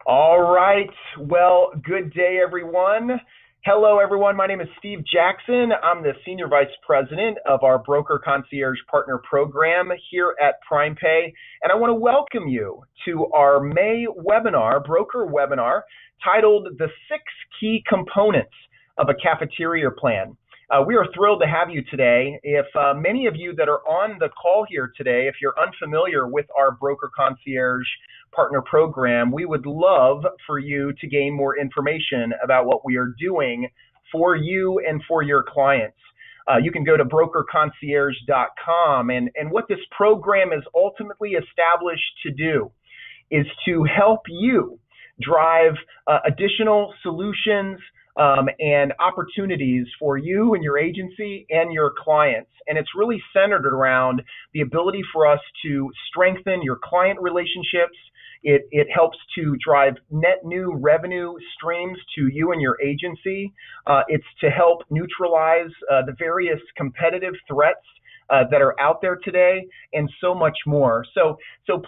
All right. Well, good day, everyone. Hello, everyone. My name is Steve Jackson. I'm the Senior Vice President of our Broker Concierge Partner Program here at PrimePay, and I want to welcome you to our May webinar, broker webinar, titled The 6 Key Components of a Cafeteria Plan. We are thrilled to have you today. If many of you that are on the call here today, if you're unfamiliar with our Broker Concierge Partner Program, we would love for you to gain more information about what we are doing for you and for your clients. You can go to brokerconcierge.com, and what this program is ultimately established to do is to help you drive additional solutions and opportunities for you and your agency and your clients. And it's really centered around the ability for us to strengthen your client relationships. It helps to drive net new revenue streams to you and your agency. It's to help neutralize the various competitive threats that are out there today, and so much more. So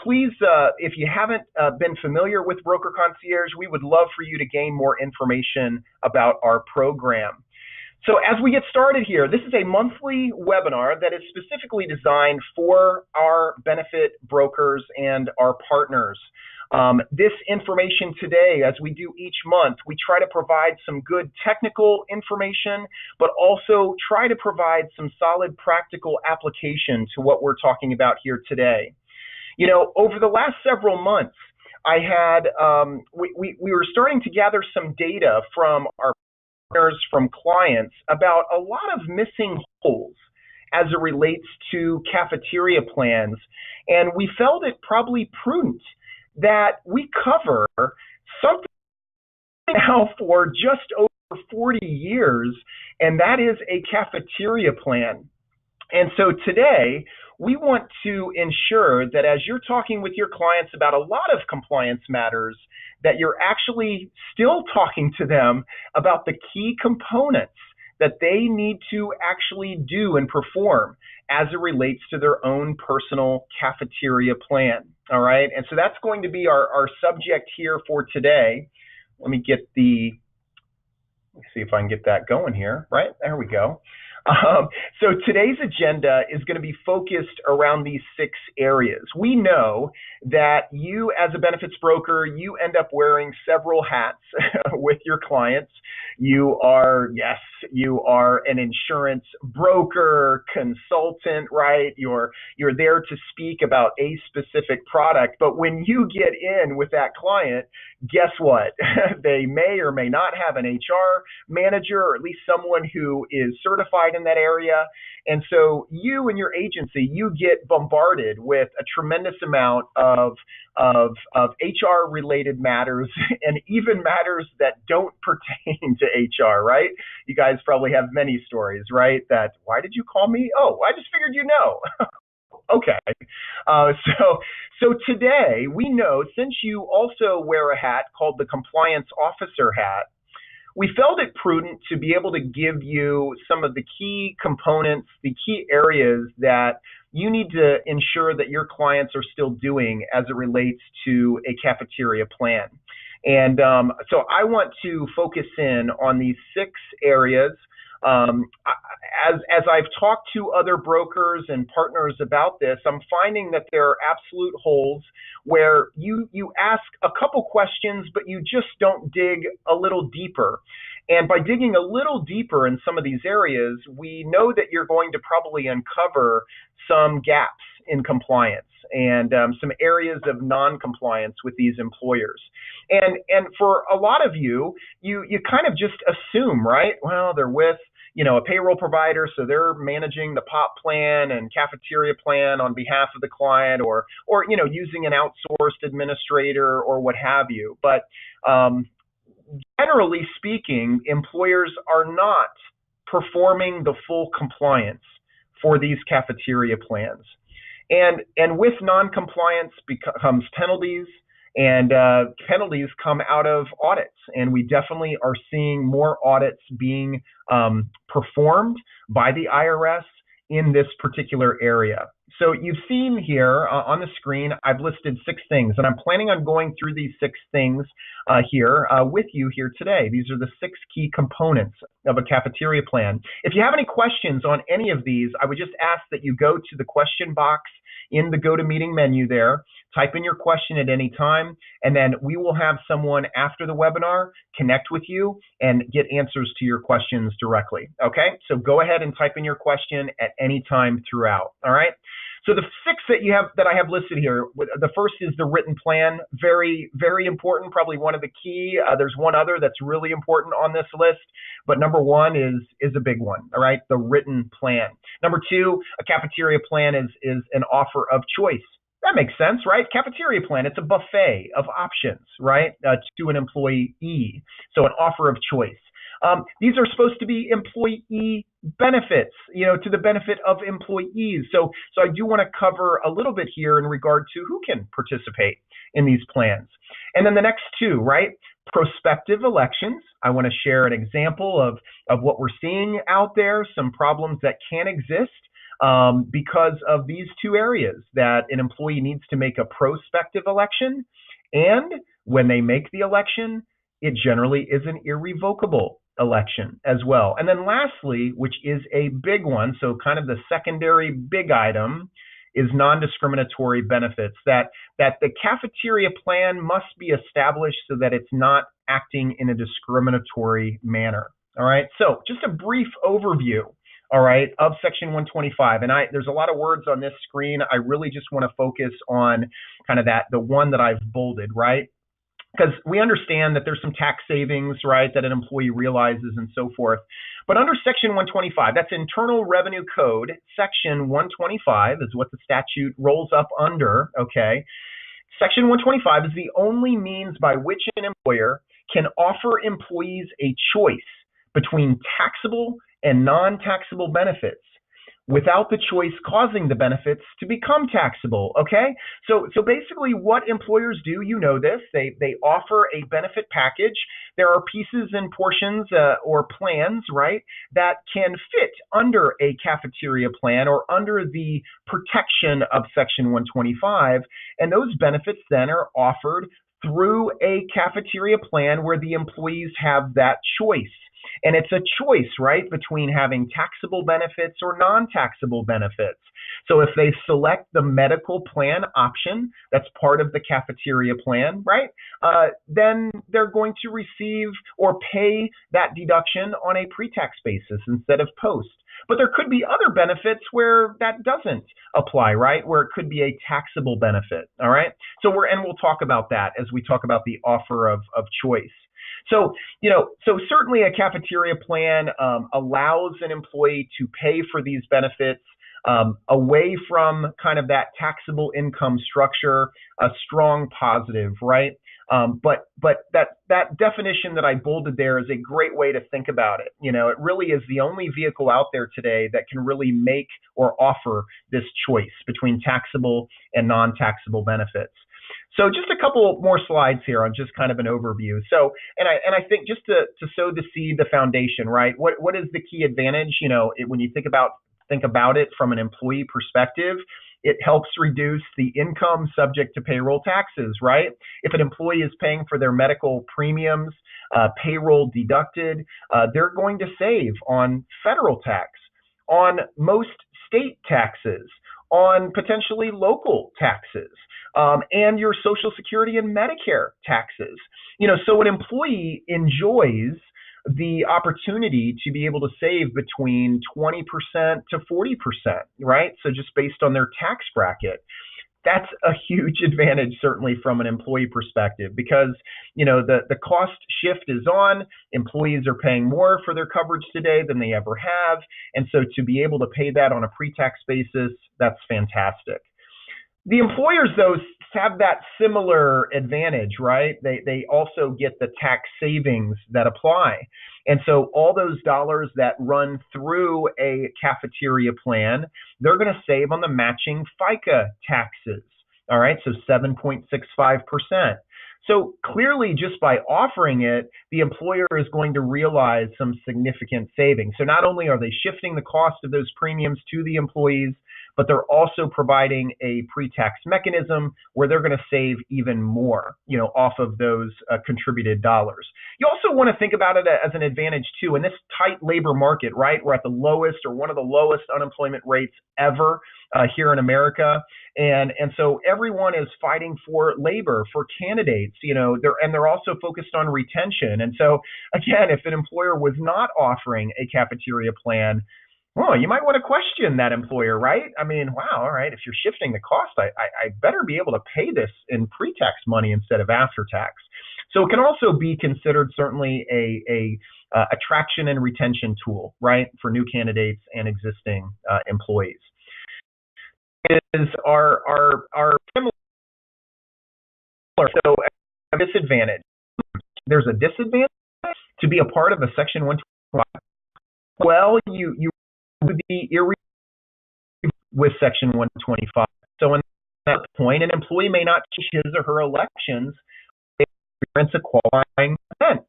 please, if you haven't been familiar with Broker Concierge, we would love for you to gain more information about our program. So as we get started here, this is a monthly webinar that is specifically designed for our benefit brokers and our partners. This information today, as we do each month, we try to provide some good technical information, but also try to provide some solid practical application to what we're talking about here today. You know, over the last several months, I had we were starting to gather some data from our partners, from clients, about a lot of missing holes as it relates to cafeteria plans, and we felt it probably prudent that we cover something now for just over 40 years, and that is a cafeteria plan. And so today, we want to ensure that as you're talking with your clients about a lot of compliance matters, that you're actually still talking to them about the key components that they need to actually do and perform as it relates to their own personal cafeteria plan. All right, and so that's going to be our subject here for today. Let me see if I can get that going here. Right, there we go. So today's agenda is going to be focused around these 6 areas. We know that you, as a benefits broker, you end up wearing several hats with your clients. You are an insurance broker, consultant, right? You're there to speak about a specific product. But when you get in with that client, guess what? They may or may not have an HR manager, or at least someone who is certified in that area. And so you and your agency, you get bombarded with a tremendous amount of HR related matters, and even matters that don't pertain to HR, right? You guys probably have many stories, right? That, why did you call me? Oh, I just figured you know. Okay. So today, we know, since you also wear a hat called the compliance officer hat, we felt it prudent to be able to give you some of the key components, the key areas that you need to ensure that your clients are still doing as it relates to a cafeteria plan. And so I want to focus in on these 6 areas. As I've talked to other brokers and partners about this, I'm finding that there are absolute holes where you ask a couple questions, but you just don't dig a little deeper. And by digging a little deeper in some of these areas, we know that you're going to probably uncover some gaps in compliance and some areas of non-compliance with these employers. And for a lot of you kind of just assume, right? Well, they're with a payroll provider, so they're managing the POP plan and cafeteria plan on behalf of the client, or using an outsourced administrator or what have you. But generally speaking, employers are not performing the full compliance for these cafeteria plans. And with non-compliance comes penalties, and penalties come out of audits. And we definitely are seeing more audits being performed by the IRS in this particular area. So you've seen here on the screen, I've listed 6 things, and I'm planning on going through these 6 things here with you here today. These are the 6 key components of a cafeteria plan. If you have any questions on any of these, I would just ask that you go to the question box in the GoToMeeting menu there, type in your question at any time, and then we will have someone after the webinar connect with you and get answers to your questions directly. Okay, so go ahead and type in your question at any time throughout. All right. So the 6 that I have listed here, the first is the written plan. Very, very important, probably one of the key. There's one other that's really important on this list, but number 1 is a big one, all right? The written plan. Number 2, a cafeteria plan is an offer of choice. That makes sense, right? Cafeteria plan, it's a buffet of options, right, to an employee. So an offer of choice. These are supposed to be employee benefits, to the benefit of employees. So I do want to cover a little bit here in regard to who can participate in these plans. And then the next 2, right? Prospective elections. I want to share an example of what we're seeing out there, some problems that can exist because of these 2 areas, that an employee needs to make a prospective election, and when they make the election, it generally is an irrevocable election as well. And then lastly, which is a big one, so kind of the secondary big item, is non-discriminatory benefits, that the cafeteria plan must be established so that it's not acting in a discriminatory manner. All right, so just a brief overview, all right, of Section 125. And there's a lot of words on this screen. I really just want to focus on kind of the one that I've bolded, right? Because we understand that there's some tax savings, right, that an employee realizes and so forth. But under Section 125, that's Internal Revenue Code, Section 125 is what the statute rolls up under, okay? Section 125 is the only means by which an employer can offer employees a choice between taxable and non-taxable benefits, without the choice causing the benefits to become taxable, okay? So basically what employers do, this, they offer a benefit package. There are pieces and portions or plans, right, that can fit under a cafeteria plan or under the protection of Section 125, and those benefits then are offered through a cafeteria plan where the employees have that choice. And it's a choice, right, between having taxable benefits or non-taxable benefits. So if they select the medical plan option that's part of the cafeteria plan, right, then they're going to receive or pay that deduction on a pre-tax basis instead of post. But there could be other benefits where that doesn't apply, right, where it could be a taxable benefit, all right? So we'll talk about that as we talk about the offer of choice. So certainly a cafeteria plan allows an employee to pay for these benefits away from kind of that taxable income structure, a strong positive, right? But that definition that I bolded there is a great way to think about it. It really is the only vehicle out there today that can really make or offer this choice between taxable and non-taxable benefits. So just a couple more slides here on just kind of an overview. So, and I think just to sow the seed, the foundation, right? What is the key advantage? When you think about it from an employee perspective, it helps reduce the income subject to payroll taxes, right? If an employee is paying for their medical premiums, payroll deducted, they're going to save on federal tax, on most state taxes, on potentially local taxes, and your Social Security and Medicare taxes. So an employee enjoys the opportunity to be able to save between 20% to 40%, right? So just based on their tax bracket. That's a huge advantage, certainly from an employee perspective, because the cost shift is on. Employees are paying more for their coverage today than they ever have, and so to be able to pay that on a pre-tax basis, that's fantastic. The employers, though, have that similar advantage, right? They also get the tax savings that apply. And so all those dollars that run through a cafeteria plan, they're going to save on the matching FICA taxes. All right, so 7.65%. So clearly, just by offering it, the employer is going to realize some significant savings. So not only are they shifting the cost of those premiums to the employees, but they're also providing a pre-tax mechanism where they're going to save even more, off of those contributed dollars. You also want to think about it as an advantage too. In this tight labor market, right? We're at the lowest or one of the lowest unemployment rates ever here in America. And so everyone is fighting for labor, for candidates, they're also focused on retention. And so again, if an employer was not offering a cafeteria plan, well, you might want to question that employer, right? I mean, wow, all right, if you're shifting the cost, I better be able to pay this in pre-tax money instead of after tax. So it can also be considered certainly a attraction and retention tool, right, for new candidates and existing employees. Is our similar, so a disadvantage. There's a disadvantage to be a part of a Section 125. Well, you would be irrevocable with Section 125. So in that point, an employee may not change his or her elections if it's a qualifying event.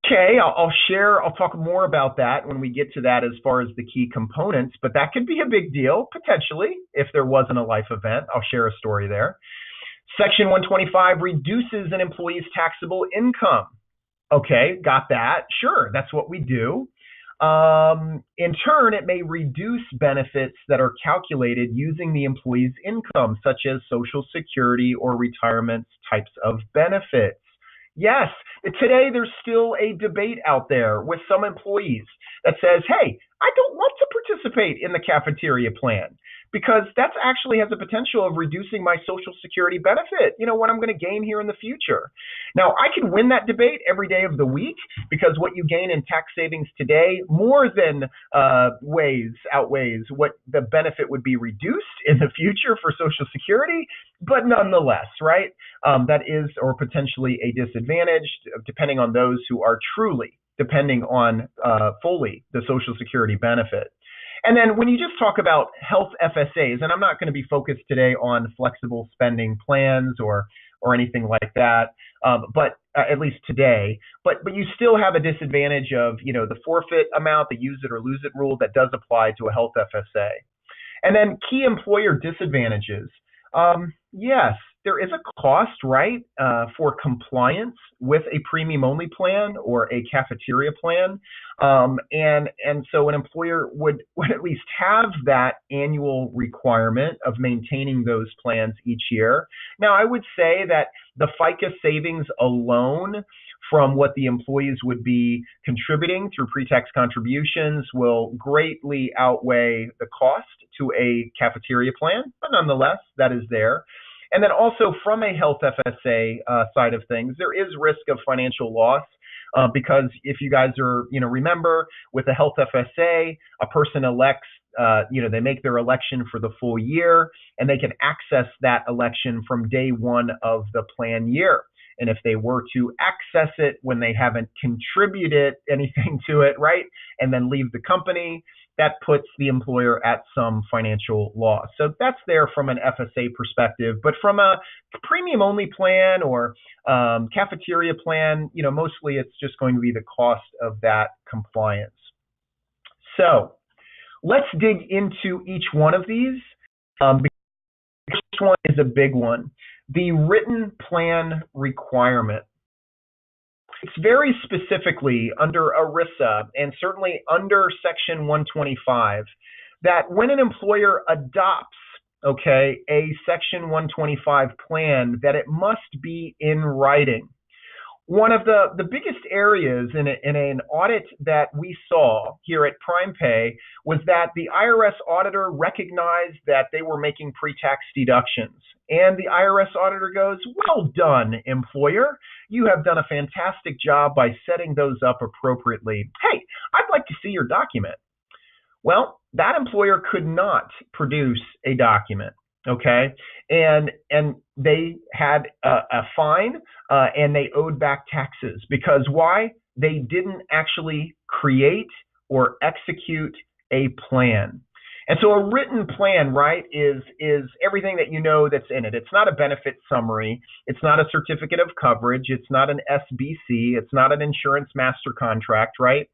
Okay, I'll talk more about that when we get to that as far as the key components, but that could be a big deal, potentially, if there wasn't a life event. I'll share a story there. Section 125 reduces an employee's taxable income. Okay, got that. Sure, that's what we do. In turn, it may reduce benefits that are calculated using the employee's income, such as Social Security or retirement types of benefits. Yes, today there's still a debate out there with some employees that says, hey, I don't want to participate in the cafeteria plan because that actually has a potential of reducing my Social Security benefit, what I'm going to gain here in the future. Now, I can win that debate every day of the week because what you gain in tax savings today more than outweighs what the benefit would be reduced in the future for Social Security. But nonetheless, right, that is or potentially a disadvantage depending on those who are truly depending on fully the Social Security benefit. And then when you just talk about health FSAs, and I'm not going to be focused today on flexible spending plans or anything like that, but at least today, but you still have a disadvantage of, the forfeit amount, the use it or lose it rule that does apply to a health FSA. And then key employer disadvantages. Yes, there is a cost, right, for compliance with a premium-only plan or a cafeteria plan. And so an employer would at least have that annual requirement of maintaining those plans each year. Now, I would say that the FICA savings alone from what the employees would be contributing through pre-tax contributions will greatly outweigh the cost to a cafeteria plan, but nonetheless, that is there. And then also from a health FSA side of things, there is risk of financial loss because if you guys are, remember with a health FSA, a person elects, they make their election for the full year and they can access that election from day one of the plan year. And if they were to access it when they haven't contributed anything to it, right, and then leave the company, that puts the employer at some financial loss. So that's there from an FSA perspective. But from a premium-only plan or cafeteria plan, mostly it's just going to be the cost of that compliance. So let's dig into each one of these. The first one is a big one. The written plan requirement. It's very specifically under ERISA and certainly under Section 125 that when an employer adopts, a Section 125 plan, that it must be in writing. One of the biggest areas in an audit that we saw here at PrimePay was that the IRS auditor recognized that they were making pre-tax deductions. And the IRS auditor goes, well done, employer. You have done a fantastic job by setting those up appropriately. Hey, I'd like to see your document. Well, that employer could not produce a document. And they had a fine and they owed back taxes because why? They didn't actually create or execute a plan. And so a written plan, right, is everything that you know that's in it. It's not a benefit summary. It's not a certificate of coverage. It's not an SBC. It's not an insurance master contract, right?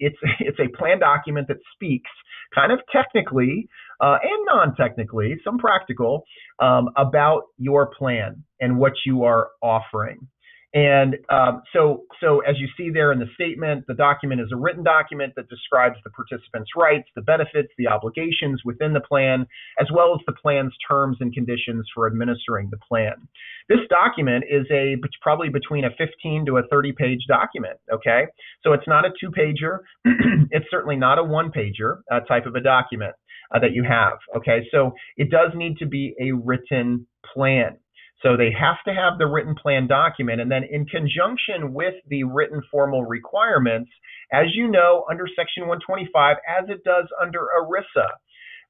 It's a plan document that speaks kind of technically and non-technically, some practical, about your plan and what you are offering. And so as you see there in the statement, the document is a written document that describes the participant's rights, the benefits, the obligations within the plan, as well as the plan's terms and conditions for administering the plan. This document is probably between a 15 to a 30-page document, okay? So it's not a two-pager. It's certainly not a one-pager type of a document that you have, okay? So it does need to be a written plan. So they have to have the written plan document, and then in conjunction with the written formal requirements, as you know, under Section 125, as it does under ERISA,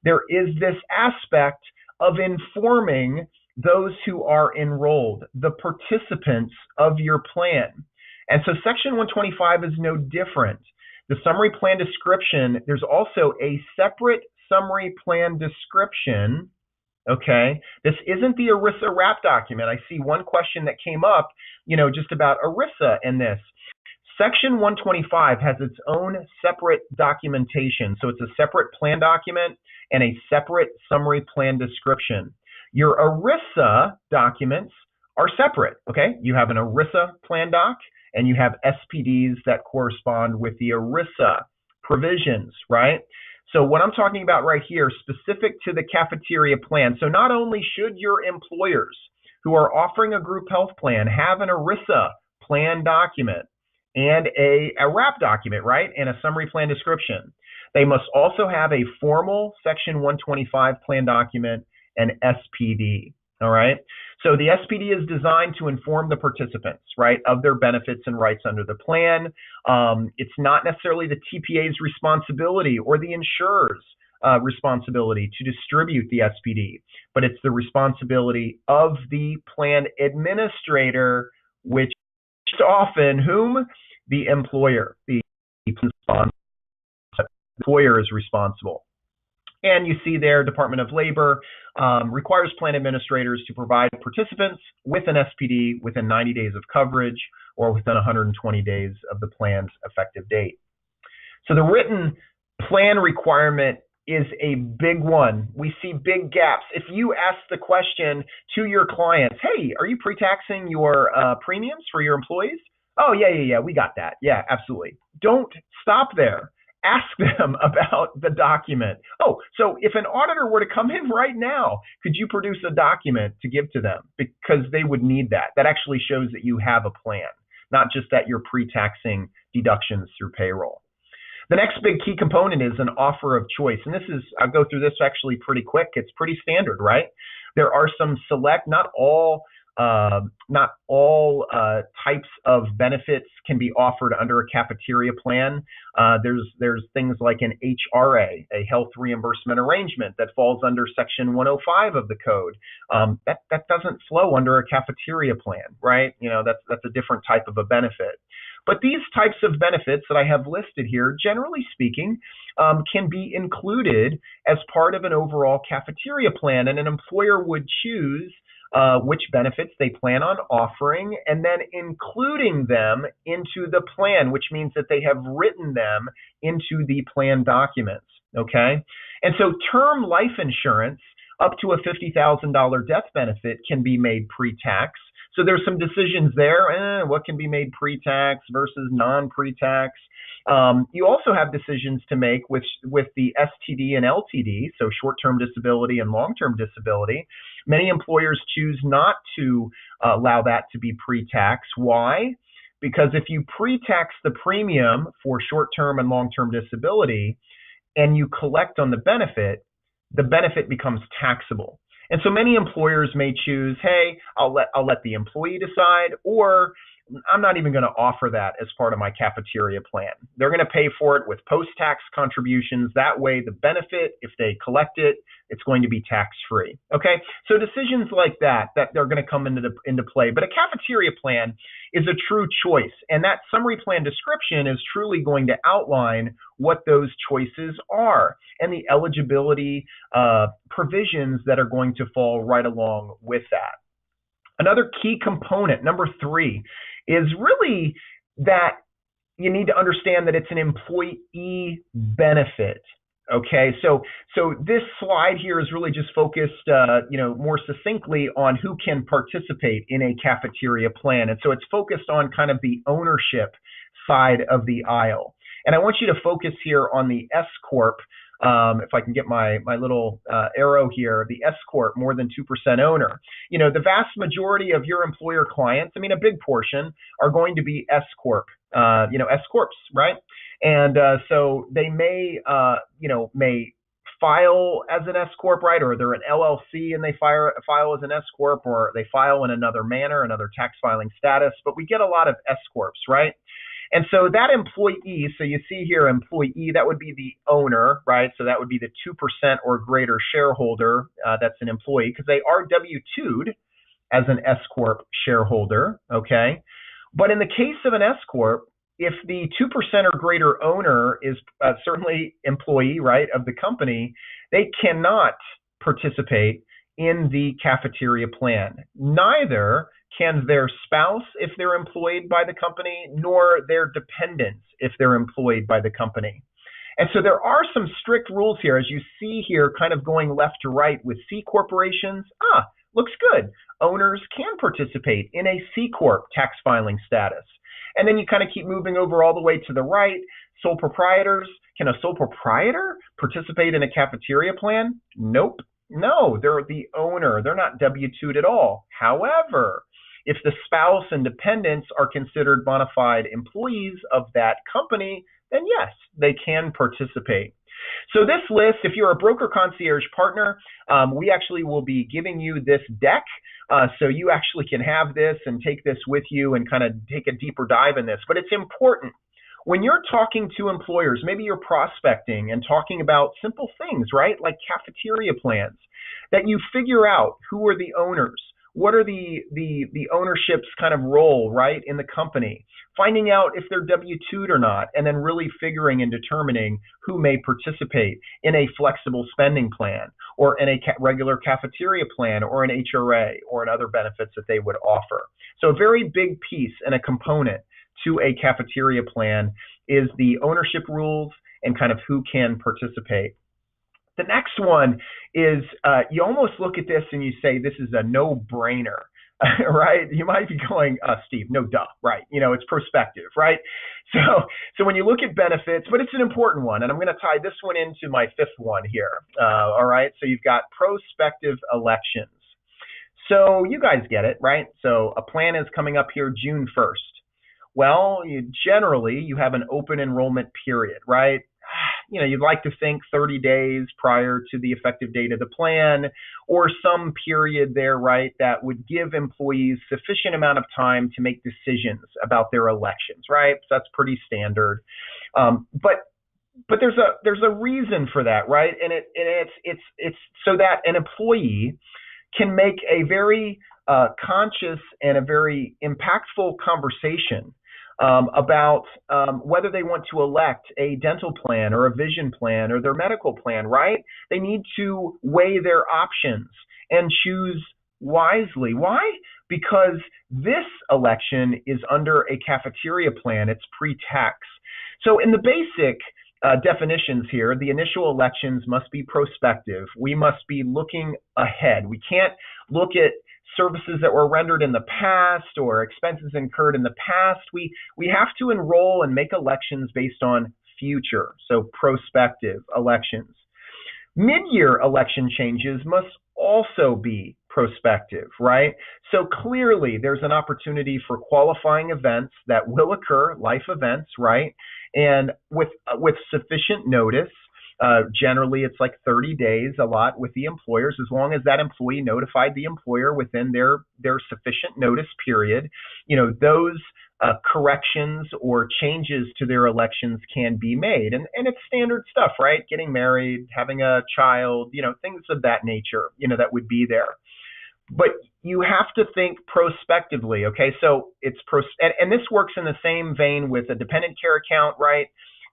there is this aspect of informing those who are enrolled, the participants of your plan. And so Section 125 is no different. The summary plan description, there's also a separate summary plan description. Okay, this isn't the ERISA wrap document. I see one question that came up, just about ERISA in this. Section 125 has its own separate documentation. So it's a separate plan document and a separate summary plan description. Your ERISA documents are separate, okay? You have an ERISA plan doc and you have SPDs that correspond with the ERISA provisions, right? So what I'm talking about right here, specific to the cafeteria plan, so not only should your employers who are offering a group health plan have an ERISA plan document and a wrap document, right, and a summary plan description, they must also have a formal Section 125 plan document and SPD, all right? So the SPD is designed to inform the participants, right, of their benefits and rights under the plan. It's not necessarily the TPA's responsibility or the insurer's responsibility to distribute the SPD, but it's the responsibility of the plan administrator, which is often whom? The employer. The employer is responsible. And you see there, Department of Labor requires plan administrators to provide participants with an SPD within 90 days of coverage or within 120 days of the plan's effective date. So the written plan requirement is a big one. We see big gaps. If you ask the question to your clients, hey, are you pre-taxing your premiums for your employees? Oh, yeah, we got that. Yeah, absolutely. Don't stop there. Ask them about the document. Oh, so if an auditor were to come in right now, could you produce a document to give to them? Because they would need that. That actually shows that you have a plan, not just that you're pre-taxing deductions through payroll. The next big key component is an offer of choice. And I'll go through this actually pretty quick. It's pretty standard, right? There are some select, not all types of benefits can be offered under a cafeteria plan. There's things like an HRA, a health reimbursement arrangement that falls under Section 105 of the code. That doesn't flow under a cafeteria plan, right? That's a different type of a benefit. But these types of benefits that I have listed here, generally speaking, can be included as part of an overall cafeteria plan, and an employer would choose which benefits they plan on offering and then including them into the plan, which means that they have written them into the plan documents, okay? And so term life insurance up to a $50,000 death benefit can be made pre-tax. So there's some decisions there, what can be made pre-tax versus non-pre-tax. You also have decisions to make with the STD and LTD, so short-term disability and long-term disability. Many employers choose not to allow that to be pre-tax. Why? Because if you pre-tax the premium for short-term and long-term disability and you collect on the benefit becomes taxable. And so many employers may choose, hey, I'll let the employee decide, or I'm not even going to offer that as part of my cafeteria plan. They're going to pay for it with post-tax contributions. That way, the benefit, if they collect it, it's going to be tax-free. Okay, so decisions like that they're going to come into play. But a cafeteria plan is a true choice, and that summary plan description is truly going to outline what those choices are and the eligibility provisions that are going to fall right along with that. Another key component, number 3, is really that you need to understand that it's an employee benefit. Okay, so this slide here is really just focused, more succinctly on who can participate in a cafeteria plan, and so it's focused on kind of the ownership side of the aisle. And I want you to focus here on the S corp. If I can get my little arrow here, the S corp, more than 2% owner. The vast majority of your employer clients, I mean, a big portion, are going to be S corp. S corps, right? And so they may file as an S corp, right? Or they're an LLC and they file as an S corp, or they file in another manner, another tax filing status. But we get a lot of S corps, right? And so that employee, so you see here employee, that would be the owner, right? So that would be the 2% or greater shareholder. That's an employee because they are W-2'd as an S corp shareholder, okay? But in the case of an S corp, if the 2% or greater owner is certainly employee, right, of the company, they cannot participate in the cafeteria plan. Neither can their spouse if they're employed by the company, nor their dependents if they're employed by the company. And so there are some strict rules here, as you see here, kind of going left to right with C corporations. Looks good. Owners can participate in a C corp tax filing status. And then you kind of keep moving over all the way to the right. Sole proprietors. Can a sole proprietor participate in a cafeteria plan? Nope. No, they're the owner. They're not W-2'd at all. However, if the spouse and dependents are considered bona fide employees of that company, then yes, they can participate. So this list, if you're a broker concierge partner, we actually will be giving you this deck. So you actually can have this and take this with you and kind of take a deeper dive in this. But it's important when you're talking to employers, maybe you're prospecting and talking about simple things, right? Like cafeteria plans, that you figure out who are the owners. What are the ownership's kind of role, right, in the company? Finding out if they're W-2'd or not, and then really figuring and determining who may participate in a flexible spending plan or in a regular cafeteria plan or an HRA or in other benefits that they would offer. So a very big piece and a component to a cafeteria plan is the ownership rules and kind of who can participate. The next one is you almost look at this and you say this is a no-brainer, right? You might be going, Steve, no duh, right? It's prospective, right? So when you look at benefits, but it's an important one, and I'm going to tie this one into my 5th one here, all right? So you've got prospective elections. So you guys get it, right? So a plan is coming up here June 1st. Well, generally, you have an open enrollment period, right? You'd like to think 30 days prior to the effective date of the plan or some period there, right, that would give employees sufficient amount of time to make decisions about their elections, right? So that's pretty standard. But there's a reason for that, right? And it's so that an employee can make a very conscious and a very impactful conversation about whether they want to elect a dental plan or a vision plan or their medical plan, right? They need to weigh their options and choose wisely. Why? Because this election is under a cafeteria plan. It's pre-tax. So in the basic definitions here, the initial elections must be prospective. We must be looking ahead. We can't look at services that were rendered in the past or expenses incurred in the past. We have to enroll and make elections based on future, so prospective elections. Mid-year election changes must also be prospective, right? So clearly there's an opportunity for qualifying events that will occur, life events, right? And with sufficient notice, Generally, it's like 30 days a lot with the employers, as long as that employee notified the employer within their sufficient notice period. Those corrections or changes to their elections can be made. And it's standard stuff, right? Getting married, having a child, things of that nature, that would be there. But you have to think prospectively, okay? So and this works in the same vein with a dependent care account, right?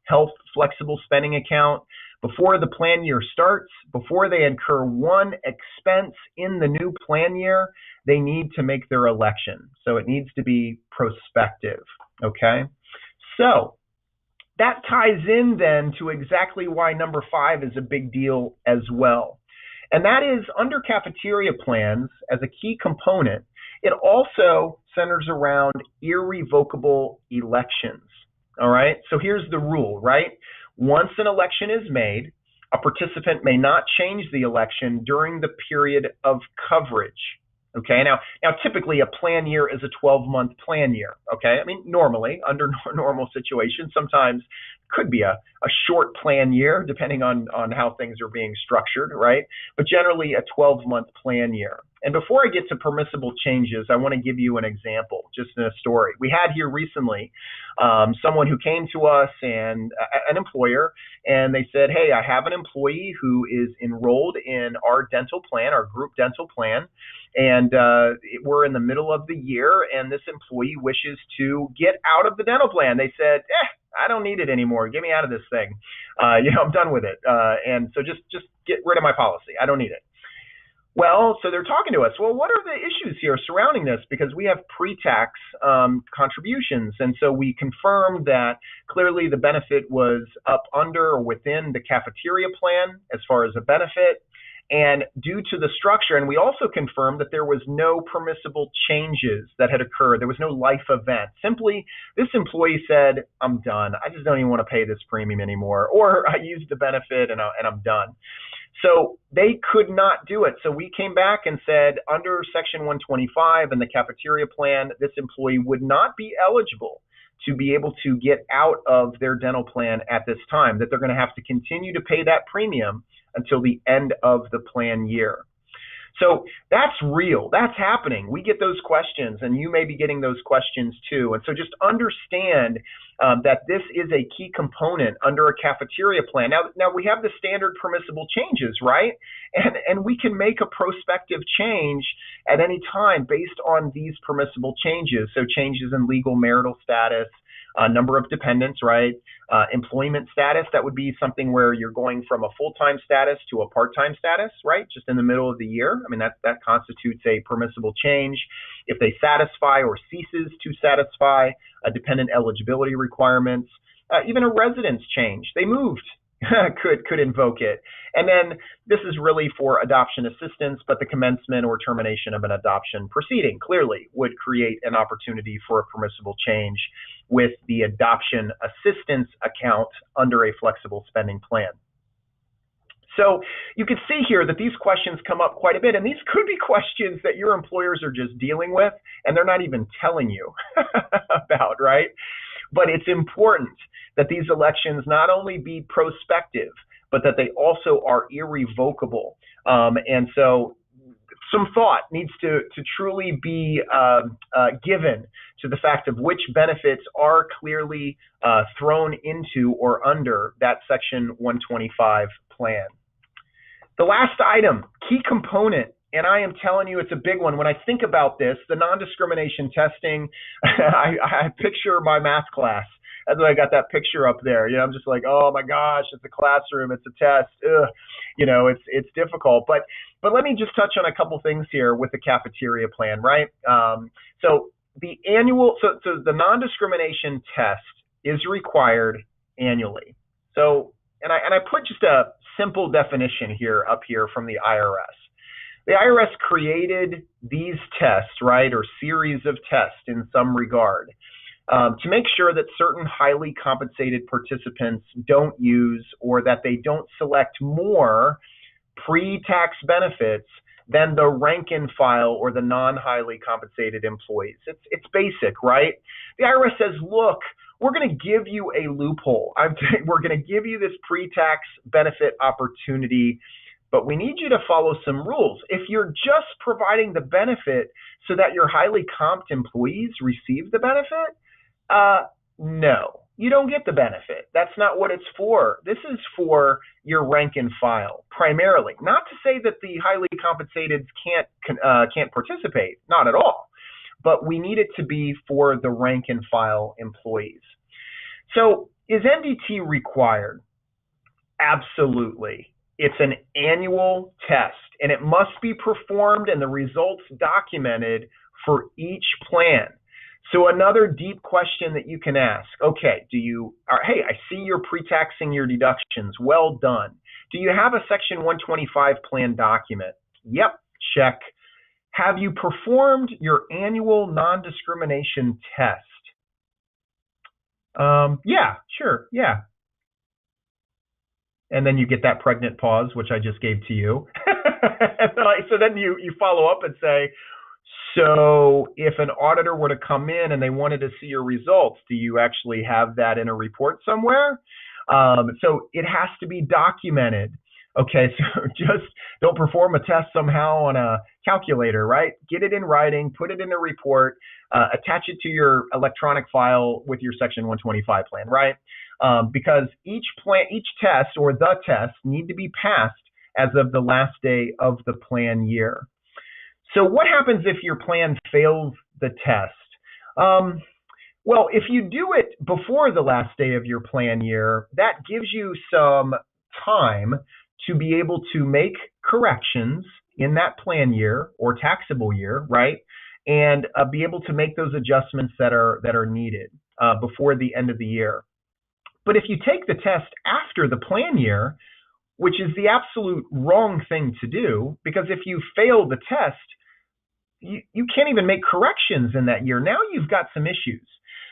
Health flexible spending account. Before the plan year starts, before they incur one expense in the new plan year, they need to make their election. So it needs to be prospective, okay? So that ties in then to exactly why number 5 is a big deal as well. And that is, under cafeteria plans, as a key component, it also centers around irrevocable elections. All right, so here's the rule, right? Once an election is made, a participant may not change the election during the period of coverage. Okay, now typically a plan year is a 12-month plan year. Okay, I mean, normally, under normal situations, sometimes could be a short plan year, depending on how things are being structured, right? But generally a 12-month plan year. And before I get to permissible changes, I want to give you an example, just in a story. We had here recently someone who came to us, and an employer, and they said, hey, I have an employee who is enrolled in our dental plan, our group dental plan, and we're in the middle of the year, and this employee wishes to get out of the dental plan. They said, I don't need it anymore. Get me out of this thing. I'm done with it. And so just get rid of my policy. I don't need it. Well, so they're talking to us. Well, what are the issues here surrounding this? Because we have pre-tax contributions. And so we confirmed that clearly the benefit was up under or within the cafeteria plan as far as a benefit. And due to the structure, and we also confirmed that there was no permissible changes that had occurred. There was no life event. Simply, this employee said, I'm done. I just don't even want to pay this premium anymore. Or I used the benefit and I'm done. So they could not do it. So we came back and said, under Section 125 in the cafeteria plan, this employee would not be eligible to be able to get out of their dental plan at this time, that they're going to have to continue to pay that premium until the end of the plan year. So that's real. That's happening. We get those questions, and you may be getting those questions too. And so just understand that this is a key component under a cafeteria plan. Now we have the standard permissible changes, right? And we can make a prospective change at any time based on these permissible changes. So changes in legal marital status, number of dependents, right? Employment status, that would be something where you're going from a full-time status to a part-time status, right? Just in the middle of the year. I mean, that constitutes a permissible change. If they satisfy or ceases to satisfy a dependent eligibility requirements, even a residence change, they moved, could invoke it. And then this is really for adoption assistance, but the commencement or termination of an adoption proceeding clearly would create an opportunity for a permissible change with the adoption assistance account under a flexible spending plan. So you can see here that these questions come up quite a bit, and these could be questions that your employers are just dealing with and they're not even telling you about, right? But it's important that these elections not only be prospective, but that they also are irrevocable. And so some thought needs to truly be given to the fact of which benefits are clearly thrown into or under that Section 125 plan. The last item, key component, and I am telling you it's a big one. When I think about this, the non-discrimination testing, I picture my math class. That's why I got that picture up there. I'm just like, oh my gosh, it's a classroom, it's a test. Ugh. It's difficult. But let me just touch on a couple things here with the cafeteria plan, right? So the non-discrimination test is required annually. So, and I put just a simple definition up here from the IRS. The IRS created these tests, right, or series of tests in some regard, to make sure that certain highly compensated participants don't use or that they don't select more pre-tax benefits than the rank and file or the non-highly compensated employees. It's basic, right? The IRS says, look, we're going to give you a loophole. We're going to give you this pre-tax benefit opportunity, but we need you to follow some rules. If you're just providing the benefit so that your highly comped employees receive the benefit, no, you don't get the benefit. That's not what it's for. This is for your rank and file primarily. Not to say that the highly compensated can't participate, not at all. But we need it to be for the rank and file employees. So is NBT required? Absolutely. It's an annual test, and it must be performed and the results documented for each plan. So another deep question that you can ask, okay, hey, I see you're pre-taxing your deductions. Well done. Do you have a Section 125 plan document? Yep, check. Have you performed your annual non-discrimination test? Yeah, sure, yeah. And then you get that pregnant pause, which I just gave to you. So then you follow up and say, so if an auditor were to come in and they wanted to see your results, do you actually have that in a report somewhere? So it has to be documented. Okay, so just don't perform a test somehow on a calculator, right? Get it in writing, put it in a report, attach it to your electronic file with your Section 125 plan, right? Because each test or the test need to be passed as of the last day of the plan year. So what happens if your plan fails the test? Well, if you do it before the last day of your plan year, that gives you some time to be able to make corrections in that plan year or taxable year, right? And be able to make those adjustments that are needed before the end of the year. But if you take the test after the plan year, which is the absolute wrong thing to do, because if you fail the test, you can't even make corrections in that year. Now you've got some issues,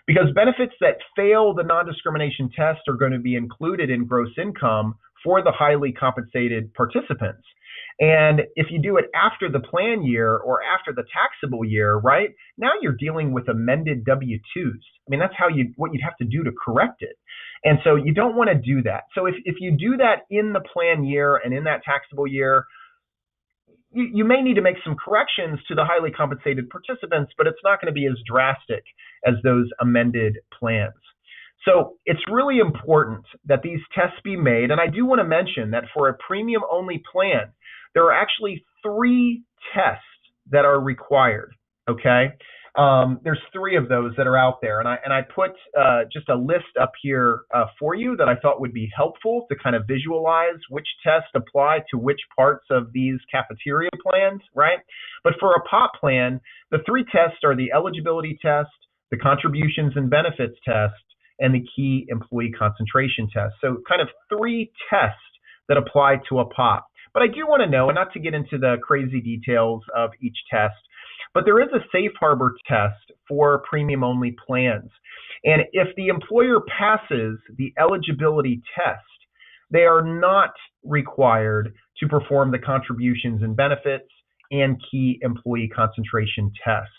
because benefits that fail the non-discrimination test are going to be included in gross income for the highly compensated participants. And if you do it after the plan year or after the taxable year, right, now you're dealing with amended W-2s. I mean, that's what you'd have to do to correct it. And so you don't want to do that. So if you do that in the plan year and in that taxable year, you may need to make some corrections to the highly compensated participants, but it's not going to be as drastic as those amended plans. So it's really important that these tests be made. And I do want to mention that for a premium-only plan, there are actually 3 tests that are required, okay? There's 3 of those that are out there. And I put just a list up here for you that I thought would be helpful to kind of visualize which tests apply to which parts of these cafeteria plans, right? But for a POP plan, the 3 tests are the eligibility test, the contributions and benefits test, and the key employee concentration test. So kind of 3 tests that apply to a POP. But I do want to know, and not to get into the crazy details of each test, but there is a safe harbor test for premium-only plans. And if the employer passes the eligibility test, they are not required to perform the contributions and benefits and key employee concentration test.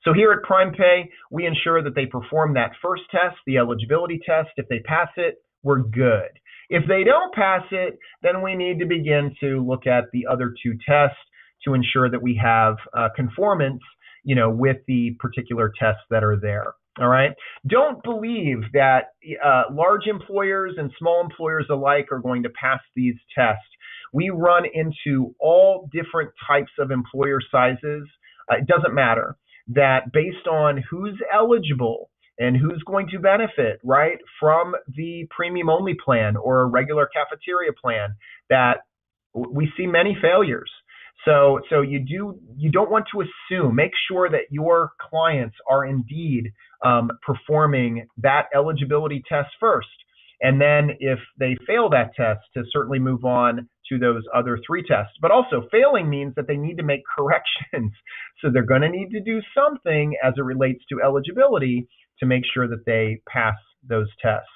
So here at PrimePay, we ensure that they perform that first test, the eligibility test. If they pass it, we're good. If they don't pass it, then we need to begin to look at the other 2 tests to ensure that we have conformance, with the particular tests that are there. All right. Don't believe that large employers and small employers alike are going to pass these tests. We run into all different types of employer sizes. It doesn't matter. That based on who's eligible and who's going to benefit, right, from the premium-only plan or a regular cafeteria plan, that we see many failures. So you don't want to assume. Make sure that your clients are indeed performing that eligibility test first. And then if they fail that test, to certainly move on to those other 3 tests. But also failing means that they need to make corrections. So they're going to need to do something as it relates to eligibility to make sure that they pass those tests.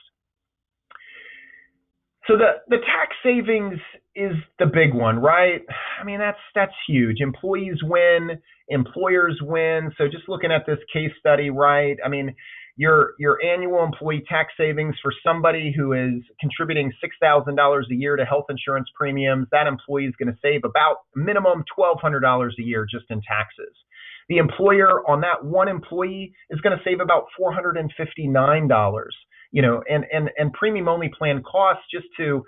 So the tax savings is the big one, right? I mean, that's huge. Employees win, employers win. So just looking at this case study, right? I mean, your annual employee tax savings for somebody who is contributing $6,000 a year to health insurance premiums, that employee is going to save about minimum $1,200 a year just in taxes. The employer on that one employee is going to save about $459. And premium only plan costs just to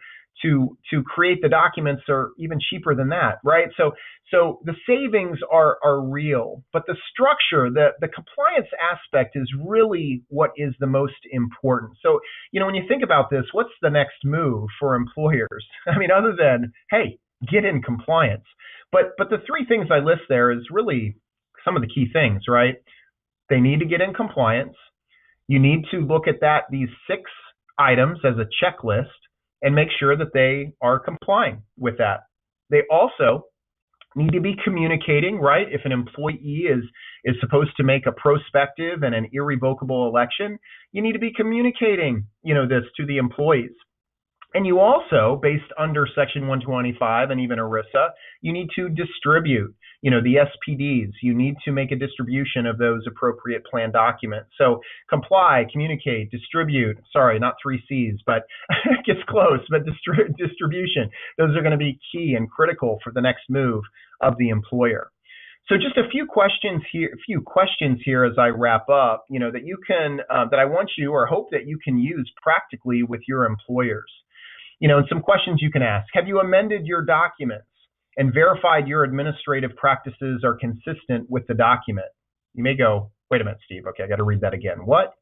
create the documents are even cheaper than that, right? So the savings are real, but the structure, the compliance aspect is really what is the most important. So, when you think about this, what's the next move for employers? I mean, other than, hey, get in compliance. But the three things I list there is really some of the key things, right? They need to get in compliance. You need to look at these 6 items as a checklist and make sure that they are complying with that. They also need to be communicating, right? If an employee is supposed to make a prospective and an irrevocable election, you need to be communicating, this to the employees. And you also, based under Section 125 and even ERISA, you need to distribute, the SPDs. You need to make a distribution of those appropriate plan documents. So comply, communicate, distribute. Sorry, not 3 C's, but it gets close. But distribution. Those are going to be key and critical for the next move of the employer. So just a few questions here as I wrap up, that you can that I want you or hope that you can use practically with your employers. And some questions you can ask. Have you amended your documents and verified your administrative practices are consistent with the document? You may go, wait a minute, Steve. Okay, I got to read that again. What?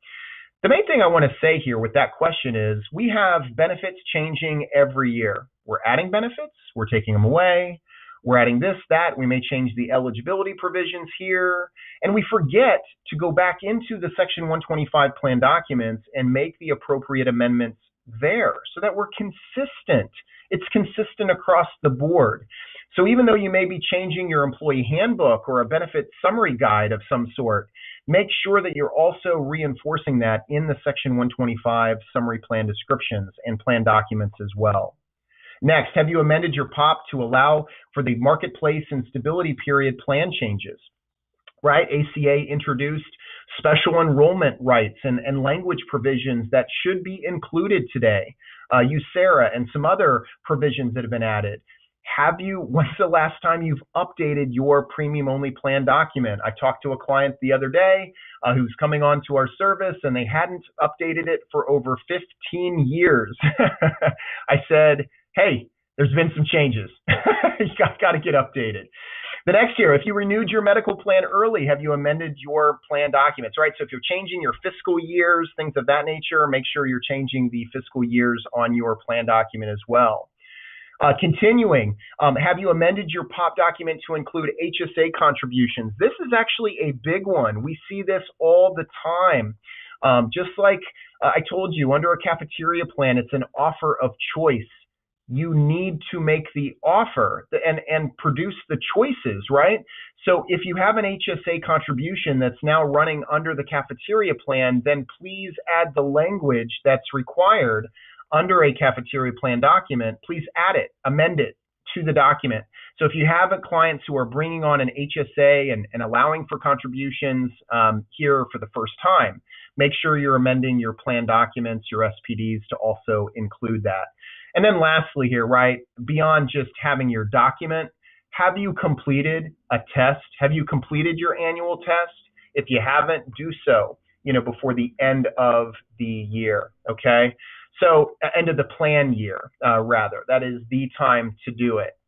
The main thing I want to say here with that question is we have benefits changing every year. We're adding benefits. We're taking them away. We're adding this, that. We may change the eligibility provisions here. And we forget to go back into the Section 125 plan documents and make the appropriate amendments there so that we're consistent. It's consistent across the board. So even though you may be changing your employee handbook or a benefit summary guide of some sort, make sure that you're also reinforcing that in the Section 125 summary plan descriptions and plan documents as well. Next, have you amended your POP to allow for the marketplace and stability period plan changes? Right? ACA introduced special enrollment rights and language provisions that should be included today. USERA and some other provisions that have been added. When's the last time you've updated your premium only plan document? I talked to a client the other day who's coming on to our service and they hadn't updated it for over 15 years. I said, hey, there's been some changes. You got to get updated. The next year, if you renewed your medical plan early, have you amended your plan documents, right? So if you're changing your fiscal years, things of that nature, make sure you're changing the fiscal years on your plan document as well. Continuing, have you amended your POP document to include HSA contributions? This is actually a big one. We see this all the time. Just like I told you, under a cafeteria plan, it's an offer of choice. You need to make the offer and produce the choices, right? So if you have an HSA contribution that's now running under the cafeteria plan, then please add the language that's required under a cafeteria plan document. Please add it, amend it to the document. So if you have clients who are bringing on an HSA and allowing for contributions here for the first time, make sure you're amending your plan documents, your SPDs to also include that. And then lastly here, right, beyond just having your document, have you completed a test? Have you completed your annual test? If you haven't, do so, before the end of the year, okay? So end of the plan year, rather. That is the time to do it.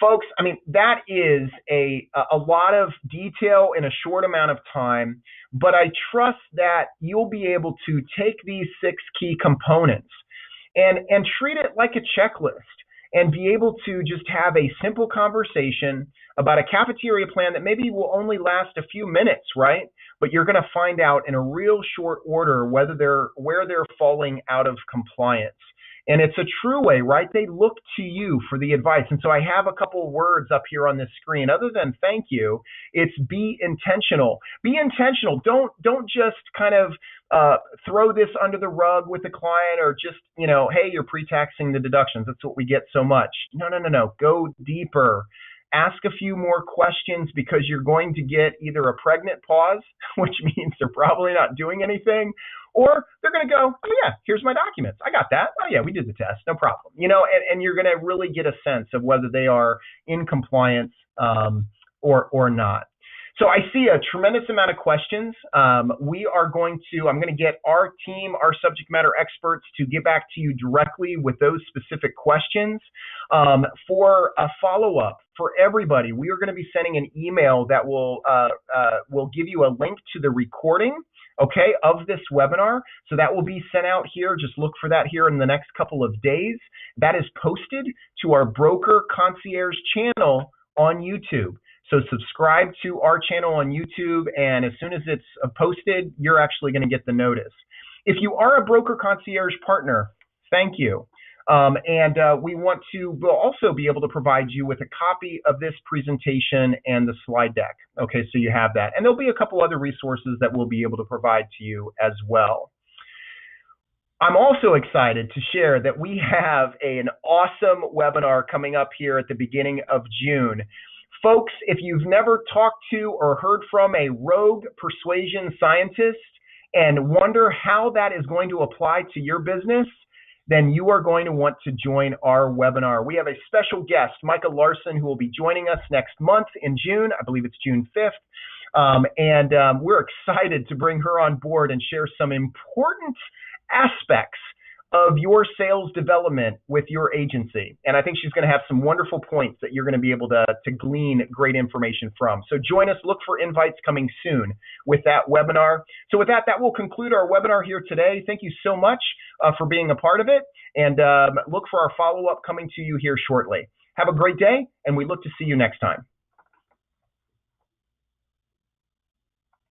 Folks, I mean, that is a lot of detail in a short amount of time, but I trust that you'll be able to take these 6 key components and treat it like a checklist and be able to just have a simple conversation about a cafeteria plan that maybe will only last a few minutes, right? But you're going to find out in a real short order where they're falling out of compliance. And it's a true way, right? They look to you for the advice. And so I have a couple of words up here on this screen. Other than thank you, it's be intentional. Be intentional. Don't just kind of throw this under the rug with the client or just, hey, you're pre-taxing the deductions. That's what we get so much. No. Go deeper. Ask a few more questions because you're going to get either a pregnant pause, which means they're probably not doing anything, or they're going to go, oh, yeah, here's my documents. I got that. Oh, yeah, we did the test. No problem. And you're going to really get a sense of whether they are in compliance or not. So I see a tremendous amount of questions. I'm going to get our team, our subject matter experts, to get back to you directly with those specific questions. For a follow-up for everybody, we are going to be sending an email that will give you a link to the recording, okay, of this webinar. So that will be sent out here. Just look for that here in the next couple of days. That is posted to our Broker Concierge channel on YouTube. So subscribe to our channel on YouTube, and as soon as it's posted, you're actually going to get the notice. If you are a Broker Concierge partner, thank you. We'll also be able to provide you with a copy of this presentation and the slide deck. Okay, so you have that. And there'll be a couple other resources that we'll be able to provide to you as well. I'm also excited to share that we have an awesome webinar coming up here at the beginning of June. Folks, if you've never talked to or heard from a rogue persuasion scientist and wonder how that is going to apply to your business, then you are going to want to join our webinar. We have a special guest, Micah Larson, who will be joining us next month in June. I believe it's June 5th. We're excited to bring her on board and share some important aspects of your sales development with your agency. And I think she's going to have some wonderful points that you're going to be able to glean great information from. So join us. Look for invites coming soon with that webinar. So with that will conclude our webinar here today. Thank you so much for being a part of it. And look for our follow-up coming to you here shortly. Have a great day, and we look to see you next time.